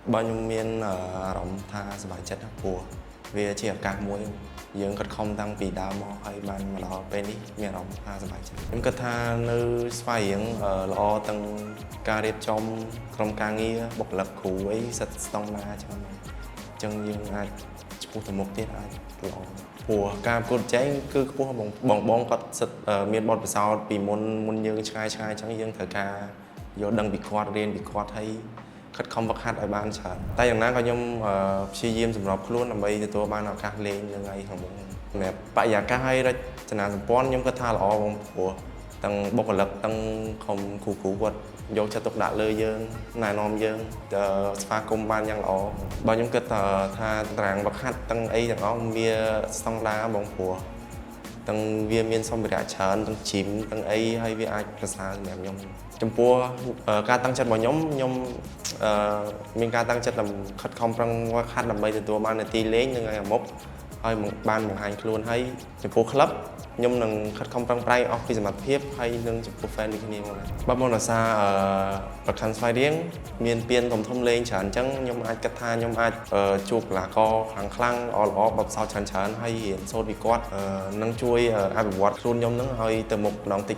bao nhiêu miền rộng thaสบายចិត្តណាព្រោះវាជាឱកាសមួយយើងគិតខំតាំងពីដើមមកហើយបានមកដល់ពេលនេះមានអារម្មណ៍ថាសប្បាយចិត្តខ្ញុំគិតថានៅស្វ័យរៀងល្អទាំងការរៀបចំក្រុមការងារបុគ្គលិកគ្រូអីសិតស្តង់ដារចឹងយើងអាចឆ្ពោះទៅមុខទៀតអាចល្អព្រោះការប្រកួតប្រជែងគឺខ្ពស់បងគាត់សិតមានបទពិសោធន៍ពីមុនយើងឆ្ងាយចឹងយើងត្រូវការយកដឹងពីគាត់រៀនពីគាត់ហើយខិតខំហ្វឹកហាត់ឲ្យបានច្រើនតែយ៉ាងណាក៏ខ្ញុំព្យាយាមសម្របខ្លួនដើម្បីទទួលបានឱកាសលេងនៅថ្ងៃខាងមុខសម្រាប់បរិយាកាសហើយរចនាសម្ព័ន្ធខ្ញុំគិតថាល្អបងព្រោះទាំងបុគ្គលិកទាំងក្រុមគ្រូគាត់យកចិត្តទុកដាក់លើយើងណែនាំយើងស្វាគមន៍បានយ៉ាងល្អបើខ្ញុំគិតថាតារាងហ្វឹកហាត់ទាំងអីទាំងអស់វាស្តង់ដារបងព្រោះទាំងវាមានសម្ភារៈច្រើនទាំងជីមទាំងអីហើយវាអាចប្រសើរសម្រាប់ខ្ញុំចំពោះការតាំងចិត្តរបស់ខ្ញុំមានការតាំងចិត្តខិតខំប្រឹងហ្វឹកហាត់ដើម្បីទទួលបាននាទីលេងនៅថ្ងៃមុខហើយបានបង្ហាញខ្លួនហើយចំពោះក្លឹបខ្ញុំនឹងខិតខំប្រឹងប្រែងអស់ពីសមត្ថភាពហើយនឹងចំពោះ fan ដូចគ្នាមកដែរបើមកដោយសារប្រកាន់ស្វាយរៀងមានពានធំលេងច្រើនអញ្ចឹងខ្ញុំអាចគិតថាខ្ញុំអាចជួបកីឡាករខ្លាំងល្អបបផ្សោតច្រើនហើយរៀនសូត្រពីគាត់នឹងជួយអភិវឌ្ឍខ្លួនខ្ញុំនឹងឲ្យទៅមុខម្ដងតិច